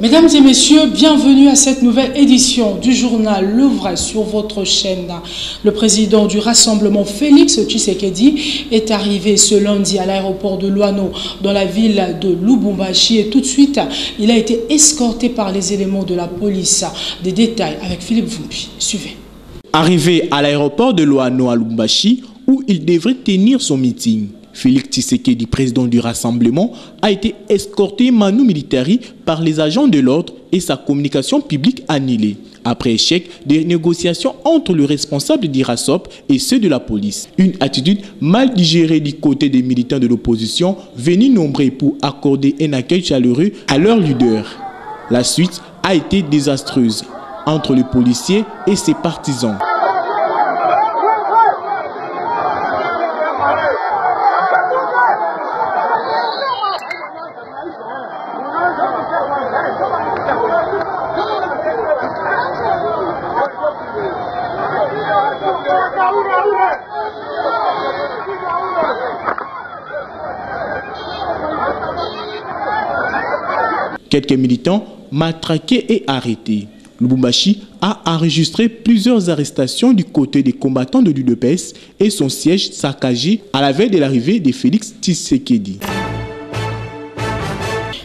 Mesdames et messieurs, bienvenue à cette nouvelle édition du journal Le Vrai sur votre chaîne. Le président du Rassemblement, Félix Tshisekedi, est arrivé ce lundi à l'aéroport de Luano dans la ville de Lubumbashi et tout de suite, il a été escorté par les éléments de la police. Des détails avec Philippe Vumbi. Suivez. Arrivé à l'aéroport de Luano à Lubumbashi, où il devrait tenir son meeting, Félix Tshisekedi, président du Rassemblement, a été escorté manu militari par les agents de l'ordre et sa communication publique annulée, après échec des négociations entre le responsable d'Irasop et ceux de la police. Une attitude mal digérée du côté des militants de l'opposition, venus nombreux pour accorder un accueil chaleureux à leur leader. La suite a été désastreuse entre les policiers et ses partisans. Quelques militants matraqués et arrêtés. Lubumbashi a enregistré plusieurs arrestations du côté des combattants de l'UDPS et son siège saccagé à la veille de l'arrivée de Félix Tshisekedi.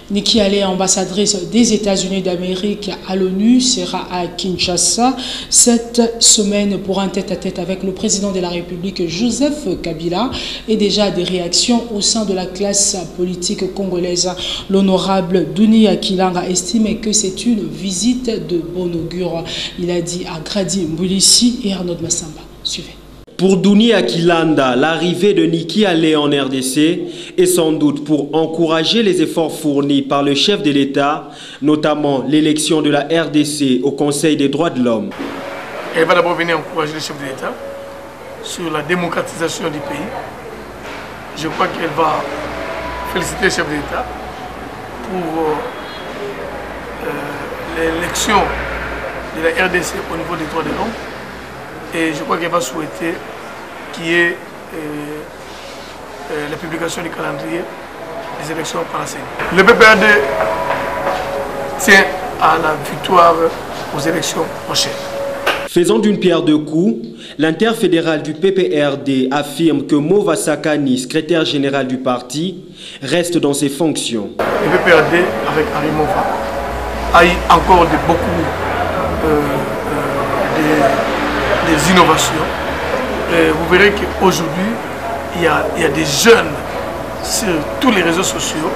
Nikki Haley, ambassadrice des États-Unis d'Amérique à l'ONU, sera à Kinshasa cette semaine pour un tête-à-tête avec le président de la République, Joseph Kabila, et déjà des réactions au sein de la classe politique congolaise. L'honorable Dunia Kilanga estime que c'est une visite de bon augure. Il a dit à Grady Mbulissi et Arnaud Massamba. Suivez. Pour Dunia Kilanda, l'arrivée de Nikki Haley en RDC est sans doute pour encourager les efforts fournis par le chef de l'État, notamment l'élection de la RDC au Conseil des droits de l'homme. Elle va d'abord venir encourager le chef de l'État sur la démocratisation du pays. Je crois qu'elle va féliciter le chef de l'État pour l'élection de la RDC au niveau des droits de l'homme. Et je crois qu'elle va souhaiter qu'il y ait la publication du calendrier des élections par la CENI. Le PPRD tient à la victoire aux élections prochaines. Faisant d'une pierre deux coups, l'interfédéral du PPRD affirme que Mova Sakani, secrétaire général du parti, reste dans ses fonctions. Le PPRD, avec Henri Mova, a eu encore beaucoup des innovations. Vous verrez qu'aujourd'hui, il y a des jeunes sur tous les réseaux sociaux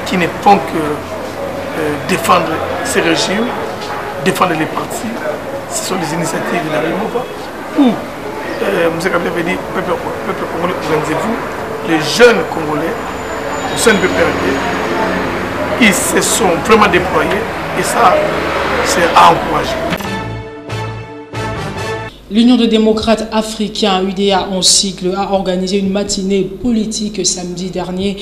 qui ne font que défendre ces régimes, défendre les partis. Ce sont les initiatives de la Remova où M. Kabila avait dit peuple congolais, organisez-vous. Les jeunes congolais au sein du PPRD, ils se sont vraiment déployés et ça, c'est à encourager. L'Union des démocrates africains, UDA en cycle, a organisé une matinée politique samedi dernier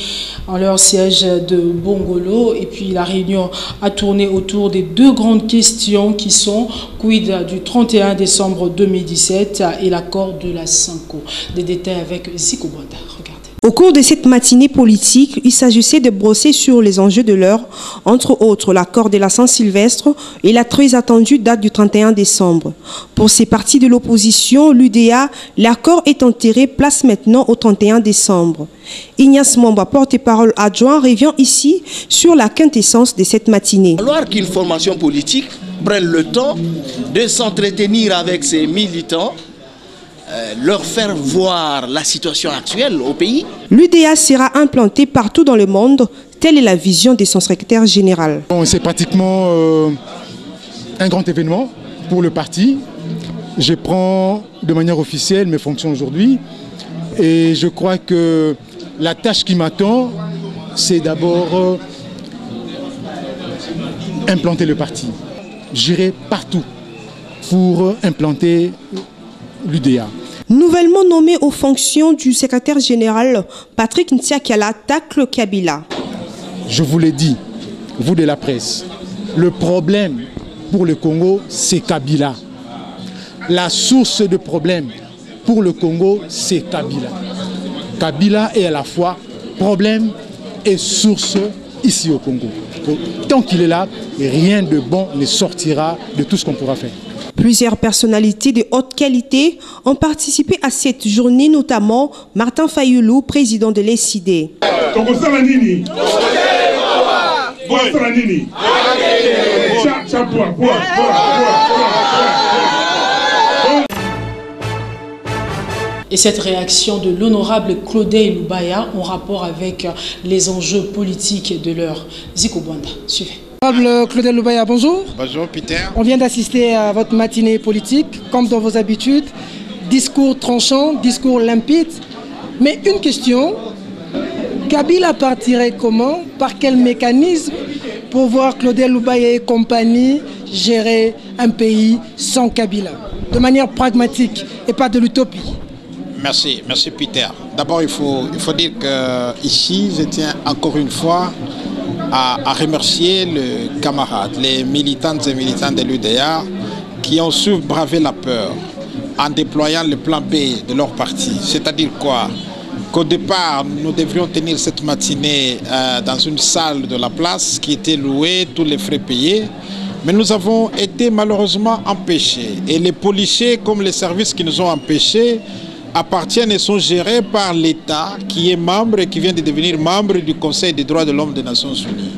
en leur siège de Bongolo. Et puis la réunion a tourné autour des deux grandes questions qui sont quid du 31 décembre 2017 et l'accord de la Sanko. Des détails avec Zico Bonda. Regardez. Au cours de cette matinée politique, il s'agissait de brosser sur les enjeux de l'heure, entre autres l'accord de la Saint-Sylvestre et la très attendue date du 31 décembre. Pour ces partis de l'opposition, l'UDA, l'accord est enterré, place maintenant au 31 décembre. Ignace Mamba, porte-parole adjoint, revient ici sur la quintessence de cette matinée. Alors qu'une formation politique prenne le temps de s'entretenir avec ses militants, leur faire voir la situation actuelle au pays. L'UDA sera implantée partout dans le monde, telle est la vision de son secrétaire général. C'est pratiquement un grand événement pour le parti. Je prends de manière officielle mes fonctions aujourd'hui et je crois que la tâche qui m'attend, c'est d'abord implanter le parti. J'irai partout pour implanter l'UDA. Nouvellement nommé aux fonctions du secrétaire général, Patrick Ntsiakala tacle Kabila. Je vous l'ai dit, vous de la presse, le problème pour le Congo, c'est Kabila. La source de problème pour le Congo, c'est Kabila. Kabila est à la fois problème et source ici au Congo. Donc, tant qu'il est là, rien de bon ne sortira de tout ce qu'on pourra faire. Plusieurs personnalités de haute qualité ont participé à cette journée, notamment Martin Fayulu, président de l'ESID. Et cette réaction de l'honorable Claudel Lubaya en rapport avec les enjeux politiques de l'heure. Zico Bwanda, suivez. Honorable Claudel Lubaya, bonjour. Bonjour Peter. On vient d'assister à votre matinée politique, comme dans vos habitudes. Discours tranchant, discours limpide. Mais une question, Kabila partirait comment, par quel mécanisme pour voir Claudel Lubaya et compagnie gérer un pays sans Kabila, de manière pragmatique et pas de l'utopie? Merci Peter. D'abord, il faut dire qu'ici, je tiens encore une fois à remercier les camarades, les militantes et militants de l'UDA qui ont su braver la peur en déployant le plan B de leur parti. C'est-à-dire quoi? Qu'au départ, nous devrions tenir cette matinée dans une salle de la place qui était louée, tous les frais payés. Mais nous avons été malheureusement empêchés. Et les policiers, comme les services qui nous ont empêchés, appartiennent et sont gérés par l'État qui est membre et qui vient de devenir membre du Conseil des droits de l'homme des Nations Unies.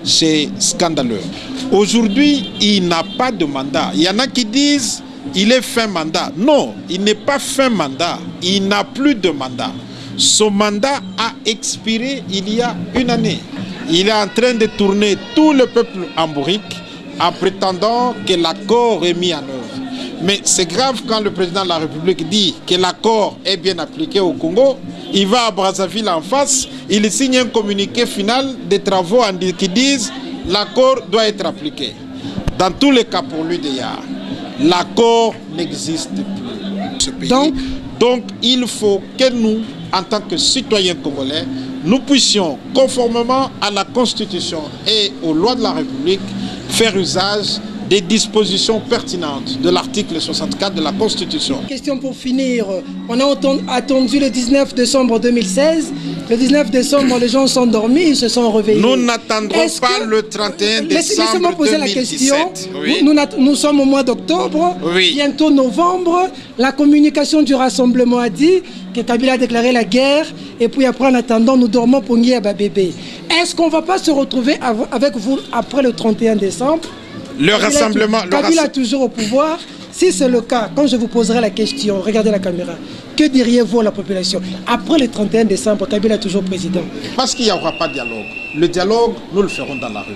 C'est scandaleux. Aujourd'hui, il n'a pas de mandat. Il y en a qui disent qu'il est fin mandat. Non, il n'est pas fin mandat. Il n'a plus de mandat. Son mandat a expiré il y a une année. Il est en train de tourner tout le peuple en bourrique en prétendant que l'accord est mis en œuvre. Mais c'est grave quand le président de la République dit que l'accord est bien appliqué au Congo. Il va à Brazzaville en face, il signe un communiqué final des travaux qui disent l'accord doit être appliqué. Dans tous les cas pour l'UDA, l'accord n'existe plus. Ce pays. Donc il faut que nous, en tant que citoyens congolais, nous puissions, conformément à la Constitution et aux lois de la République, faire usage des dispositions pertinentes de l'article 64 de la Constitution. Question pour finir. On a attendu le 19 décembre 2016. Le 19 décembre, les gens sont dormis, ils se sont réveillés. Nous n'attendrons pas le 31 décembre 2017. Laissez-moi poser la question. Oui. Nous sommes au mois d'octobre, oui. Bientôt novembre. La communication du rassemblement a dit que Kabila a déclaré la guerre. Et puis après, en attendant, nous dormons pour nier à bébé. Est-ce qu'on ne va pas se retrouver avec vous après le 31 décembre? Kabila est toujours au pouvoir. Si c'est le cas, quand je vous poserai la question, regardez la caméra, que diriez-vous à la population? Après le 31 décembre, Kabila est toujours président. Parce qu'il n'y aura pas de dialogue. Le dialogue, nous le ferons dans la rue.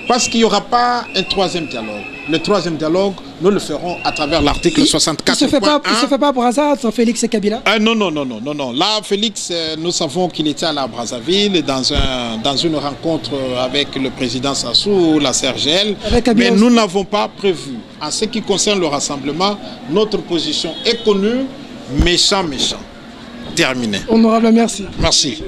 Parce qu'il n'y aura pas un troisième dialogue. Le troisième dialogue, nous le ferons à travers l'article 64. Il ne se fait pas par hasard entre Félix et Kabila? Non. Là, Félix, nous savons qu'il était à la Brazzaville dans une rencontre avec le président Sassou, la CRGL. Mais nous n'avons pas prévu. En ce qui concerne le rassemblement, notre position est connue, méchant. Terminé. Honorable, merci. Merci.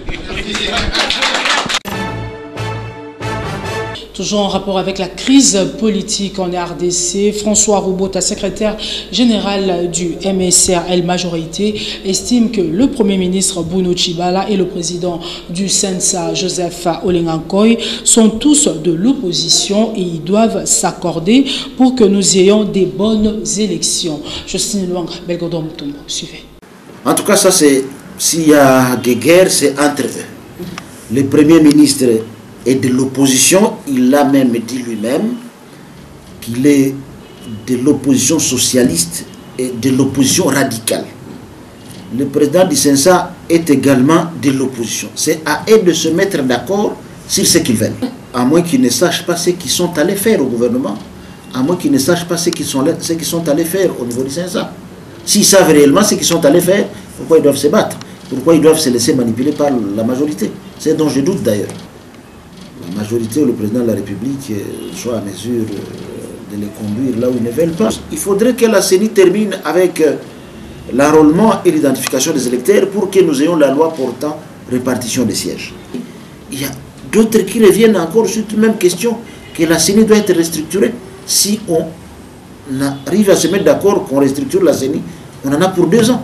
Toujours en rapport avec la crise politique en RDC, François Roubota, secrétaire général du MSRL Majorité, estime que le Premier ministre Bruno Tshibala et le président du CENSA, Joseph Olengankoy, sont tous de l'opposition et ils doivent s'accorder pour que nous ayons des bonnes élections. Justine Luang, Belgodom Mutombo, suivez. En tout cas, ça c'est, s'il y a des guerres, c'est entre eux. Le Premier ministre et de l'opposition, il a même dit lui-même qu'il est de l'opposition socialiste et de l'opposition radicale. Le président du CENSA est également de l'opposition. C'est à eux de se mettre d'accord sur ce qu'ils veulent. À moins qu'ils ne sachent pas ce qu'ils sont allés faire au gouvernement, à moins qu'ils ne sachent pas ce qu'ils sont allés faire au niveau du CENSA. S'ils savent réellement ce qu'ils sont allés faire, pourquoi ils doivent se battre? Pourquoi ils doivent se laisser manipuler par la majorité? C'est dont je doute d'ailleurs. La majorité ou le président de la République soit à mesure de les conduire là où ils ne veulent pas. Il faudrait que la CENI termine avec l'enrôlement et l'identification des électeurs pour que nous ayons la loi portant répartition des sièges. Il y a d'autres qui reviennent encore sur cette même question, que la CENI doit être restructurée. Si on arrive à se mettre d'accord qu'on restructure la CENI, on en a pour 2 ans.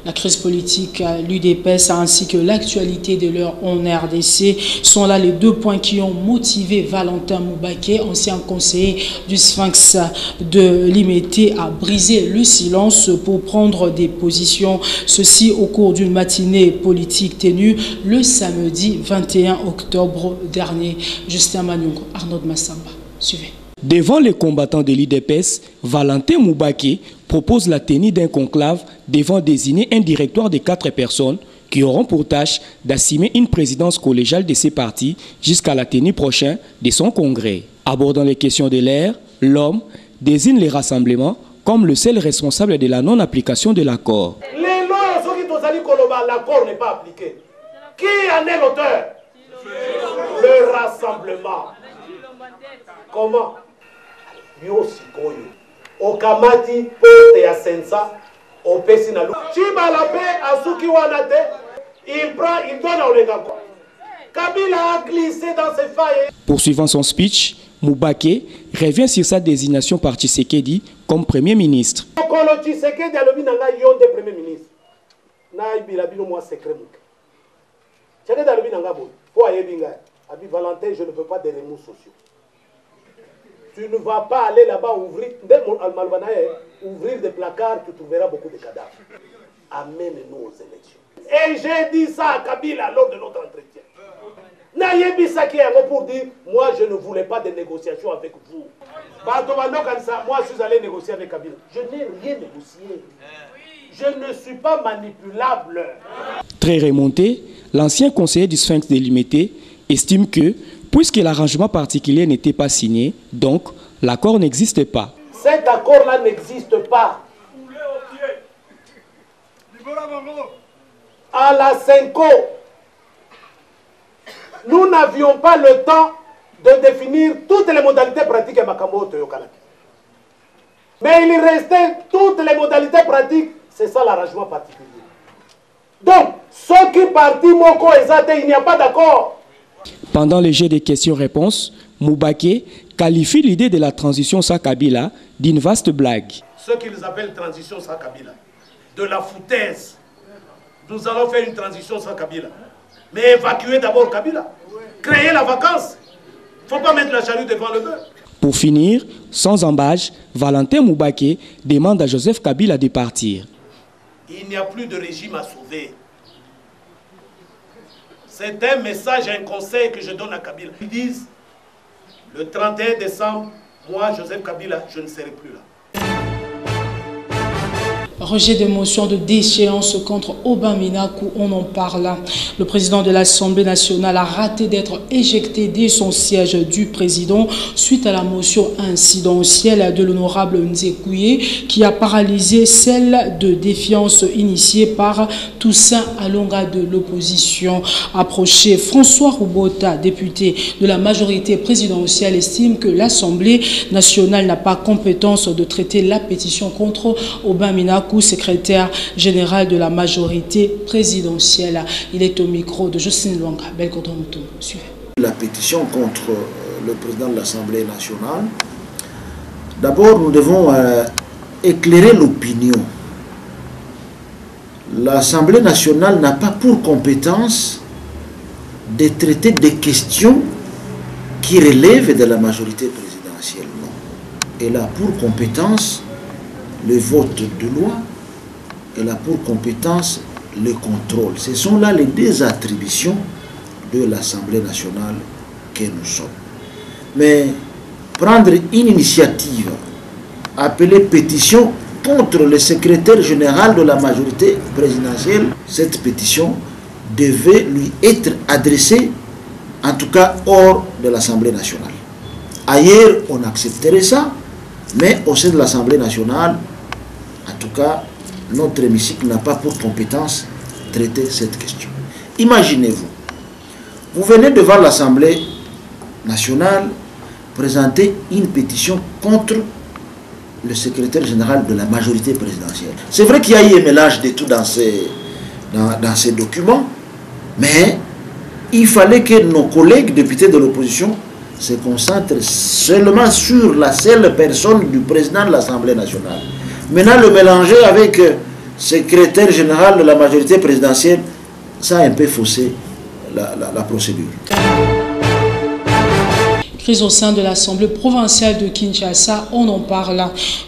La crise politique, l'UDPS ainsi que l'actualité de l'heure en RDC sont là les deux points qui ont motivé Valentin Moubaké, ancien conseiller du Sphinx de Limete, à briser le silence pour prendre des positions. Ceci au cours d'une matinée politique tenue le samedi 21 octobre dernier. Justin Manyongo, Arnaud Massamba, suivez. Devant les combattants de l'UDPS, Valentin Moubaké propose la tenue d'un conclave devant désigner un directoire de 4 personnes qui auront pour tâche d'assumer une présidence collégiale de ces partis jusqu'à la tenue prochaine de son congrès. Abordant les questions de l'ère, l'homme désigne les rassemblements comme le seul responsable de la non-application de l'accord. Les lois, ceux qui t'ont dit que l'accord n'est pas appliqué. Qui en est l'auteur? Le rassemblement. Comment? Yoshikoyo. Okamati pote ya sensa. Opesi na lu. Chiba la paix asuki wanate. Il prend, il donne au Lengako. Kabila a glissé dans ses failles. Poursuivant son speech, Moubaké revient sur sa désignation par Tshisekedi comme Premier ministre. Kolo Tshisekedi alobi nanga yonde Premier ministre. Na ibila bino moi secret muke. Tshisekedi alobi nanga boy. Po ayebinga. Abi Valentin, je ne veux pas des remous sociaux. Tu ne vas pas aller là-bas ouvrir des placards, tu trouveras beaucoup de cadavres. Amène-nous aux élections. Et j'ai dit ça à Kabila lors de notre entretien. Nayebi Saki pour dire, moi je ne voulais pas de négociations avec vous. Moi je suis allé négocier avec Kabila. Je n'ai rien négocié. Je ne suis pas manipulable. Très remonté, l'ancien conseiller du Sphinx de Limete estime que, puisque l'arrangement particulier n'était pas signé, donc l'accord n'existe pas. Cet accord-là n'existe pas. À la Senko, nous n'avions pas le temps de définir toutes les modalités pratiques à Makambo Toyokanaki. Mais il restait toutes les modalités pratiques, c'est ça l'arrangement particulier. Donc, ceux qui partent Moko et Zate, il n'y a pas d'accord. Pendant le jeu des questions-réponses, Moubaké qualifie l'idée de la transition sans Kabila d'une vaste blague. Ce qu'ils appellent transition sans Kabila, de la foutaise. Nous allons faire une transition sans Kabila. Mais évacuer d'abord Kabila. Créer la vacance. Il ne faut pas mettre la charrue devant le bœuf. Pour finir, sans embâche, Valentin Moubaké demande à Joseph Kabila de partir. Il n'y a plus de régime à sauver. C'est un message, un conseil que je donne à Kabila. Ils disent, le 31 décembre, moi, Joseph Kabila, je ne serai plus là. Rejet de motion de déchéance contre Aubin Minakou, on en parle. Le président de l'Assemblée nationale a raté d'être éjecté dès son siège du président suite à la motion incidentielle de l'honorable Nzekouye qui a paralysé celle de défiance initiée par Toussaint Alonga de l'opposition. Approché, François Roubota, député de la majorité présidentielle, estime que l'Assemblée nationale n'a pas compétence de traiter la pétition contre Aubin Minakou, secrétaire général de la majorité présidentielle. Il est au micro de Justine Luanga. Suivez. La pétition contre le président de l'Assemblée nationale, d'abord nous devons éclairer l'opinion. L'Assemblée nationale n'a pas pour compétence de traiter des questions qui relèvent de la majorité présidentielle. Non. Elle a pour compétence le vote de loi, elle a pour compétence le contrôle. Ce sont là les deux attributions de l'Assemblée nationale que nous sommes. Mais prendre une initiative, appeler pétition contre le secrétaire général de la majorité présidentielle, cette pétition devait lui être adressée, en tout cas hors de l'Assemblée nationale. Ailleurs, on accepterait ça, mais au sein de l'Assemblée nationale, en tout cas, notre hémicycle n'a pas pour compétence traiter cette question. Imaginez-vous, vous venez devant l'Assemblée nationale présenter une pétition contre le secrétaire général de la majorité présidentielle. C'est vrai qu'il y a eu un mélange de tout dans ces documents, mais il fallait que nos collègues députés de l'opposition se concentrent seulement sur la seule personne du président de l'Assemblée nationale. Maintenant, le mélanger avec secrétaire général de la majorité présidentielle, ça a un peu faussé la procédure. Crise au sein de l'Assemblée provinciale de Kinshasa, on en parle.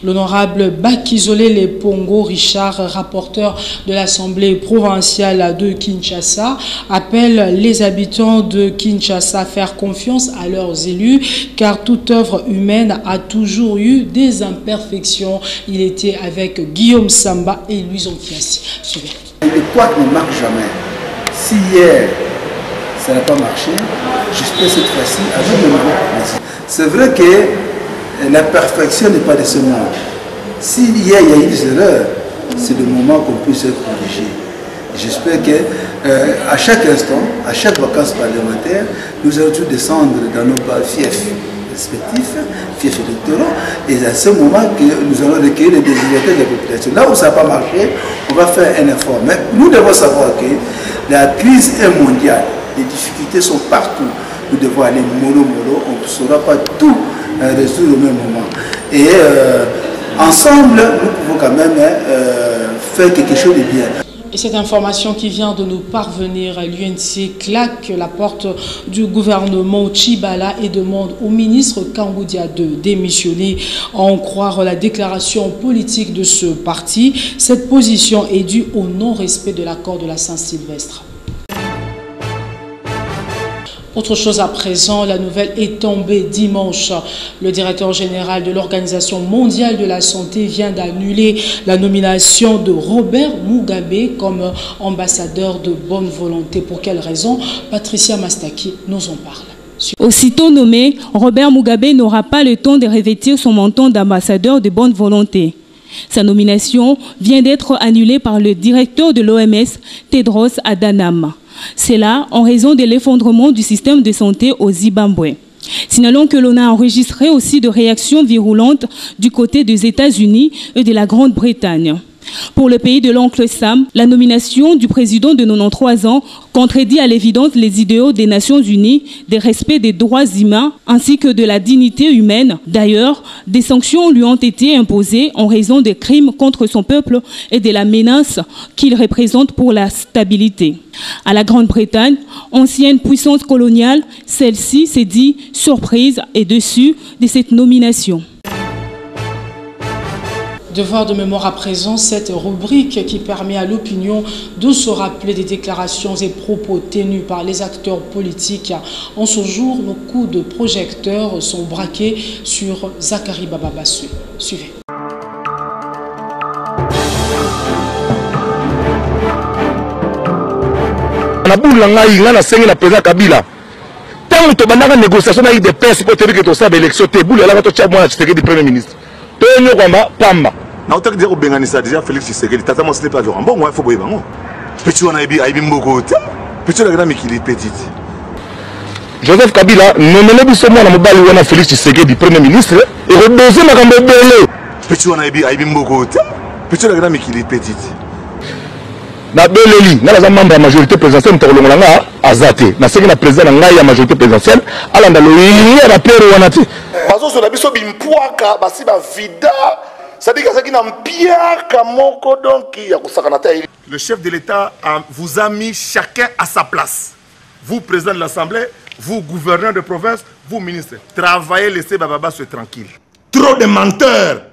L'honorable Bakizole Lepongo Richard, rapporteur de l'Assemblée provinciale de Kinshasa, appelle les habitants de Kinshasa à faire confiance à leurs élus, car toute œuvre humaine a toujours eu des imperfections. Il était avec Guillaume Samba et Louis Onkiasi. Suivez. Le couac ne marche jamais. Si hier, ça n'a pas marché, j'espère cette fois-ci avec le moment. C'est vrai que l'imperfection n'est pas de ce monde. S'il y a eu des erreurs, c'est le moment qu'on puisse être corrigé. J'espère qu'à chaque instant, à chaque vacances parlementaires, nous allons tous descendre dans nos fiefs respectifs, fiefs électoraux, et à ce moment que nous allons recueillir les désirés de la population. Là où ça n'a pas marché, on va faire un effort. Mais nous devons savoir que la crise est mondiale. Les difficultés sont partout. Nous devons aller mollo. On ne saura pas tout résoudre au même moment. Et ensemble, nous pouvons quand même faire quelque chose de bien. Et cette information qui vient de nous parvenir, l'UNC claque la porte du gouvernement Tchibala et demande au ministre Kangoudia de démissionner. À en croire la déclaration politique de ce parti, cette position est due au non-respect de l'accord de la Saint-Sylvestre. Autre chose à présent, la nouvelle est tombée dimanche. Le directeur général de l'Organisation mondiale de la santé vient d'annuler la nomination de Robert Mugabe comme ambassadeur de bonne volonté. Pour quelle raison? Patricia Mastaki nous en parle. Aussitôt nommé, Robert Mugabe n'aura pas le temps de revêtir son menton d'ambassadeur de bonne volonté. Sa nomination vient d'être annulée par le directeur de l'OMS, Tedros Adhanom. C'est là en raison de l'effondrement du système de santé au Zimbabwe. Signalons que l'on a enregistré aussi de réactions virulentes du côté des États-Unis et de la Grande-Bretagne. Pour le pays de l'oncle Sam, la nomination du président de 93 ans contredit à l'évidence les idéaux des Nations Unies, des respects des droits humains ainsi que de la dignité humaine. D'ailleurs, des sanctions lui ont été imposées en raison des crimes contre son peuple et de la menace qu'il représente pour la stabilité. À la Grande-Bretagne, ancienne puissance coloniale, celle-ci s'est dit surprise et déçue de cette nomination. Devoir de mémoire à présent, cette rubrique qui permet à l'opinion de se rappeler des déclarations et propos tenus par les acteurs politiques. En ce jour, nos coups de projecteur sont braqués sur Zachary Bababassou. Suivez. Tant que tu as négociation avec des personnes pour te dire que tu as l'élection, tu es premier ministre. Na otaki dire obenganisa déjà Félix Tshisekedi tata mo ce n'est pas genre bon moi il faut boyer bango petit on a ibi mboko te petit la grande mikili petite Joseph Kabila nommé biso mwana mobali wana Félix Tshisekedi premier ministre et redoser makambo belé petit on a ibi mboko te petit la grande mikili petite na beleli na la membre de la majorité présidentielle mtakolongola nga azate na seki na président na ngai ya majorité présidentielle alanda loyi ya rapero wana te bazo so na biso bimpwaka basi ba vida. Le chef de l'État vous a mis chacun à sa place. Vous, président de l'Assemblée, vous, gouverneur de province, vous, ministre. Travaillez, laissez Bababa se tranquille. Trop de menteurs.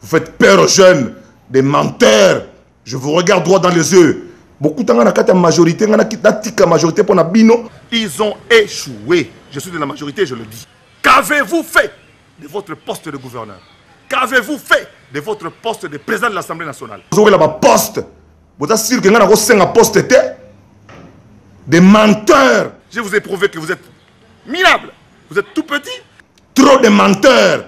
Vous faites peur aux jeunes. Des menteurs. Je vous regarde droit dans les yeux. Beaucoup de majorité, ils ont échoué. Je suis de la majorité, je le dis. Qu'avez-vous fait de votre poste de gouverneur? Qu'avez-vous fait de votre poste de président de l'Assemblée nationale? Vous avez un poste. Vous êtes sûr que vous avez un poste des menteurs. Je vous ai prouvé que vous êtes minable. Vous êtes tout petit. Trop de menteurs.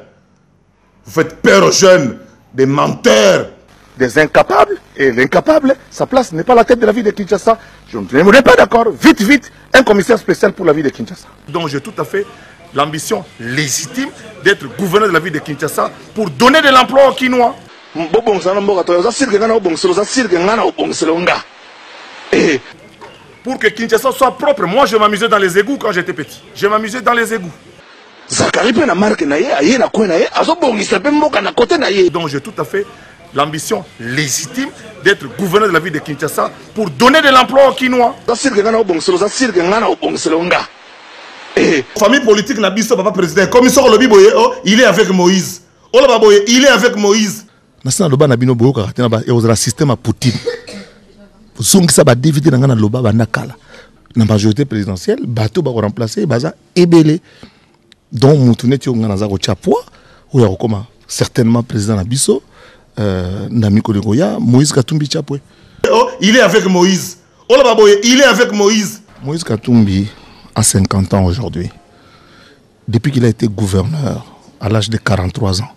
Vous faites peur aux jeunes. Des menteurs. Des incapables. Et l'incapable, sa place n'est pas la tête de la ville de Kinshasa. Je ne serais pas d'accord. Vite, vite, un commissaire spécial pour la ville de Kinshasa. Donc j'ai tout à fait l'ambition légitime d'être gouverneur de la ville de Kinshasa pour donner de l'emploi aux Kinois. Pour que Kinshasa soit propre, moi je m'amusais dans les égouts quand j'étais petit. Je m'amusais dans les égouts. Donc j'ai tout à fait l'ambition légitime d'être gouverneur de la ville de Kinshasa pour donner de l'emploi aux Kinois. Famille politique n'a pas papa président. Comme il est avec Moïse. Il est avec Moïse. Nasana loba na bino boyoka katena ba ezala système à Poutine. Songisa ba David na ngana loba ba nakala. Na majorité présidentielle, bateau ba remplacer baza ebele. Donc mutune ti ngana za ko chapwa ou ya koma certainement président na biso Namiko de Goya, Moïse Katumbi chapwe. Il est avec Moïse. Il est avec Moïse. Moïse Katumbi a 50 ans aujourd'hui. Depuis qu'il a été gouverneur à l'âge de 43 ans.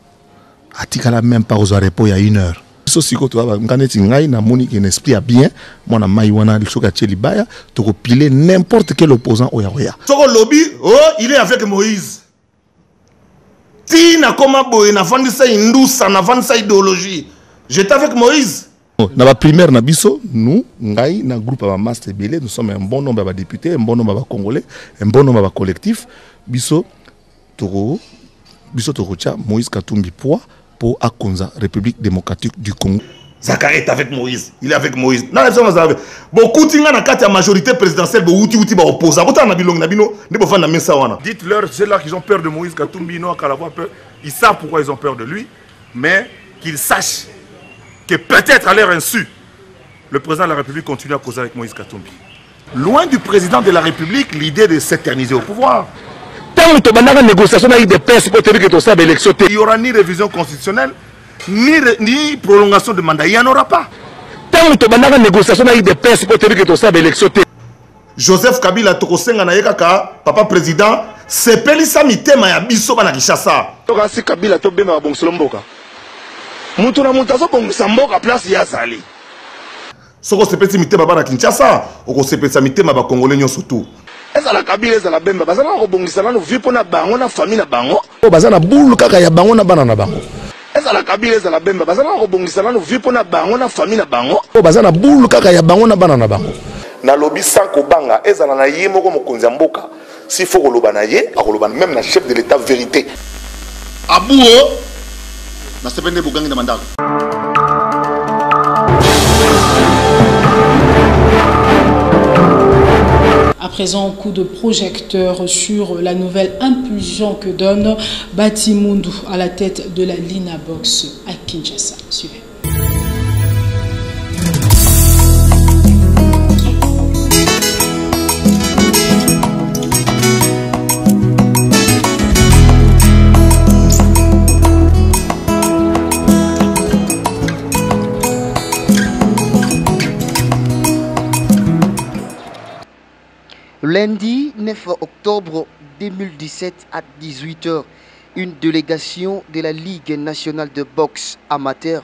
Atikala même pas aux aéroports il y a 1 heure. So siko to ba nganeti ngai na moni que l'esprit a bien moi na maiwana lishoka tchelibaya to piler n'importe quel opposant oya. Soko lobby il est avec Moïse. Tina koma boye na vandisa indusa na vandisa idéologie. J'étais avec Moïse. Na ba primaire na biso nous ngai na groupe ba master belé nous sommes un bon nombre de députés, un bon nombre de congolais, un bon nombre de collectifs biso toko cha Moïse Katumbi poids pour Akonza, République démocratique du Congo. Zakari est avec Moïse. Il est avec Moïse. Beaucoup de la majorité présidentielle, dites-leur, c'est là qu'ils ont peur de Moïse Katumbi, ils savent pourquoi ils ont peur de lui, mais qu'ils sachent que peut-être à leur insu, le président de la République continue à causer avec Moïse Katumbi. Loin du président de la République, l'idée de s'éterniser au pouvoir. Il n'y aura ni révision constitutionnelle, ni prolongation de mandat. Il n'y en aura pas. Joseph Kabila Tokosenga na yekaka, papa président, c'est Pelisa Mitema ya biso bana Kinshasa. Tokasi Kabila to bema bongso mboka. Mutu na mutazo bongsa mboka place ya Zali. Soko sepesi Mitema bana Kinshasa, oko sepesa Mitema ba Congolais nyonso tout. Ezala Kabila ezala bemba bazana ko bongisa nanu vipo na bango na famille na bango. Bazana bulu kaka ya bango na bana na bango. Ezala Kabila ezala bemba bazana ko bongisa nanu vipo na bango na famille na bango. Bazana bulu kaka ya bango na bana na bango. Na lobi sanko banga ezala na ye moko mokonzi ya mboka. S'il faut koloba na ye, akoloba même na chef de l'état vérité. Abuo na sepende bugangi na mandala. À présent, coup de projecteur sur la nouvelle impulsion que donne Batimundu à la tête de la Lina Box à Kinshasa. Suivez. Lundi 9 octobre 2017 à 18 h, une délégation de la Ligue nationale de boxe amateur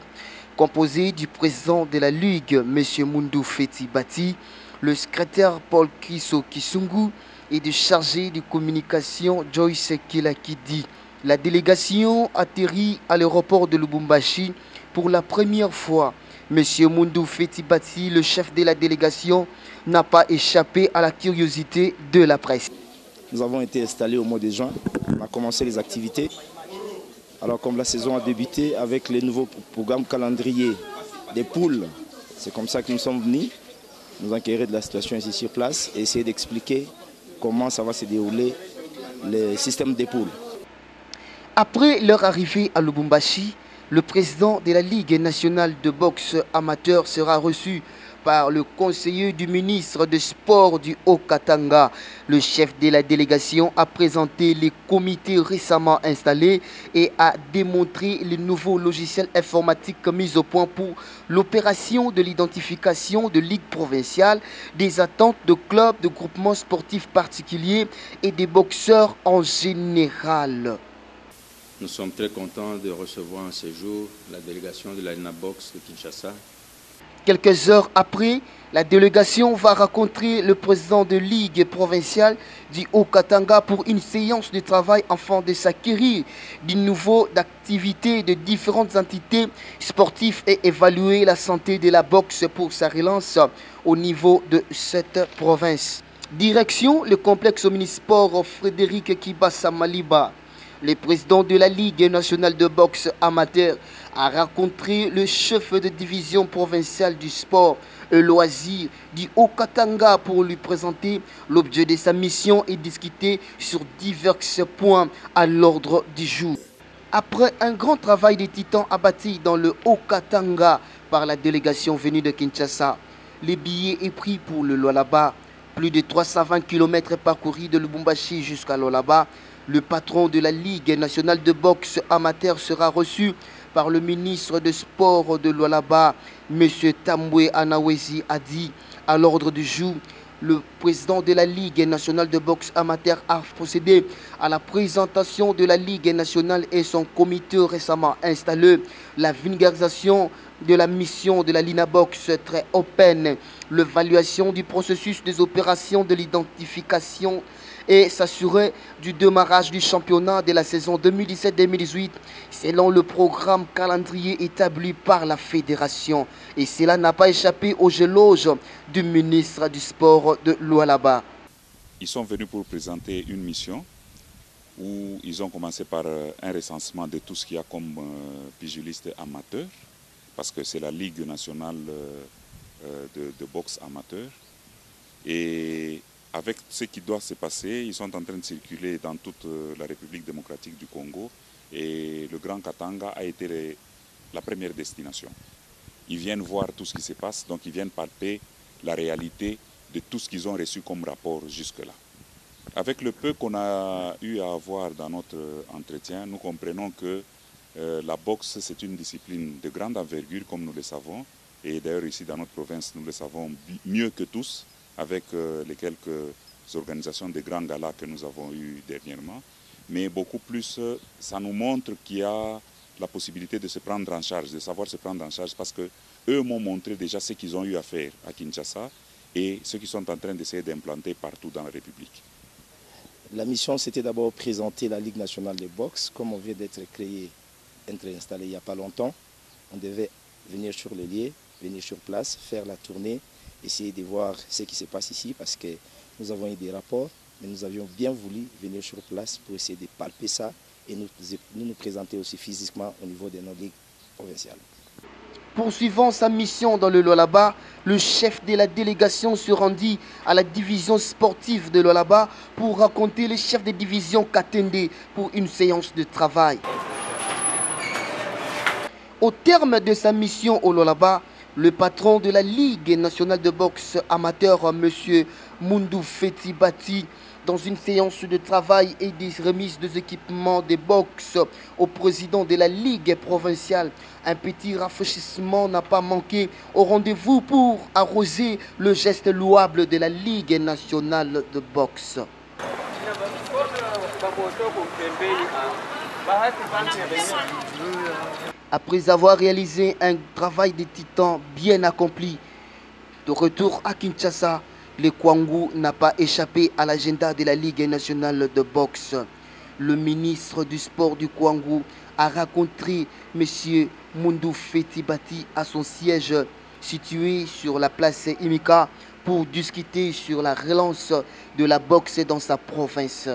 composée du président de la Ligue, M. Mundu Feti Bati, le secrétaire Paul Kiso Kisungu et du chargé de communication Joyce Kilakidi. La délégation atterrit à l'aéroport de Lubumbashi pour la première fois. M. Mundu Feti Bati, le chef de la délégation, n'a pas échappé à la curiosité de la presse. Nous avons été installés au mois de juin, on a commencé les activités. Alors comme la saison a débuté avec les nouveaux programmes calendrier des poules, c'est comme ça que nous sommes venus nous enquérir de la situation ici sur place et essayer d'expliquer comment ça va se dérouler le système des poules. Après leur arrivée à Lubumbashi, le président de la Ligue nationale de boxe amateur sera reçu par le conseiller du ministre des Sports du Haut-Katanga. Le chef de la délégation a présenté les comités récemment installés et a démontré les nouveaux logiciels informatiques mis au point pour l'opération de l'identification de ligues provinciales, des attentes de clubs, de groupements sportifs particuliers et des boxeurs en général. Nous sommes très contents de recevoir en séjour la délégation de la Lina Box de Kinshasa. Quelques heures après, la délégation va rencontrer le président de Ligue provinciale du Haut-Katanga pour une séance de travail afin de s'acquérir du nouveau d'activités de différentes entités sportives et évaluer la santé de la boxe pour sa relance au niveau de cette province. Direction le complexe omnisport Frédéric Kibasa Maliba. Le président de la Ligue nationale de boxe amateur a rencontré le chef de division provinciale du sport et loisirs du Haut-Katanga pour lui présenter l'objet de sa mission et discuter sur divers points à l'ordre du jour. Après un grand travail de titans abattu dans le Haut-Katanga par la délégation venue de Kinshasa, les billets est pris pour le Lualaba. Plus de 320 km parcourus de Lubumbashi jusqu'à Lualaba. Le patron de la Ligue nationale de boxe amateur sera reçu par le ministre des Sports de Lualaba, M. Tambwe Anawezi, a dit à l'ordre du jour. Le président de la Ligue nationale de boxe amateur a procédé à la présentation de la Ligue nationale et son comité récemment installé. La vulgarisation de la mission de la Linabox très open, l'évaluation du processus des opérations de l'identification et s'assurer du démarrage du championnat de la saison 2017-2018 selon le programme calendrier établi par la fédération. Et cela n'a pas échappé aux éloges du ministre du Sport de Lualaba. Ils sont venus pour présenter une mission où ils ont commencé par un recensement de tout ce qu'il y a comme pugiliste amateur, parce que c'est la Ligue nationale de boxe amateur. Et avec ce qui doit se passer, ils sont en train de circuler dans toute la République démocratique du Congo et le Grand Katanga a été la première destination. Ils viennent voir tout ce qui se passe, donc ils viennent palper la réalité de tout ce qu'ils ont reçu comme rapport jusque-là. Avec le peu qu'on a eu à avoir dans notre entretien, nous comprenons que la boxe, c'est une discipline de grande envergure, comme nous le savons, et d'ailleurs ici dans notre province, nous le savons mieux que tous, avec les quelques organisations de grands galas que nous avons eus dernièrement. Mais beaucoup plus, ça nous montre qu'il y a la possibilité de se prendre en charge, de savoir se prendre en charge, parce qu'eux m'ont montré déjà ce qu'ils ont eu à faire à Kinshasa et ce qu'ils sont en train d'essayer d'implanter partout dans la République. La mission, c'était d'abord présenter la Ligue nationale de boxe, comme on vient d'être installé il n'y a pas longtemps. On devait venir sur les lieux, venir sur place, faire la tournée, essayer de voir ce qui se passe ici, parce que nous avons eu des rapports, mais nous avions bien voulu venir sur place pour essayer de palper ça et nous présenter aussi physiquement au niveau de nos ligues provinciales. Poursuivant sa mission dans le Lualaba, le chef de la délégation se rendit à la division sportive de Lualaba pour raconter le chef de division Katende pour une séance de travail. Au terme de sa mission au Lualaba, le patron de la Ligue nationale de boxe amateur, M. Mundu Fetibati, dans une séance de travail et des remises des équipements de boxe au président de la Ligue provinciale, un petit rafraîchissement n'a pas manqué au rendez-vous pour arroser le geste louable de la Ligue nationale de boxe. Après avoir réalisé un travail de titan bien accompli, de retour à Kinshasa, le Kwangu n'a pas échappé à l'agenda de la Ligue nationale de boxe. Le ministre du sport du Kwangu a rencontré M. Mundu Fetibati à son siège situé sur la place Imika pour discuter sur la relance de la boxe dans sa province.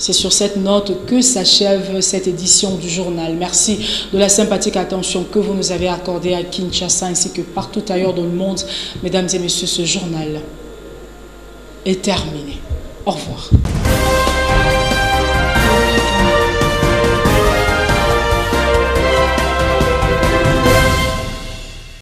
C'est sur cette note que s'achève cette édition du journal. Merci de la sympathique attention que vous nous avez accordée à Kinshasa ainsi que partout ailleurs dans le monde. Mesdames et messieurs, ce journal est terminé. Au revoir.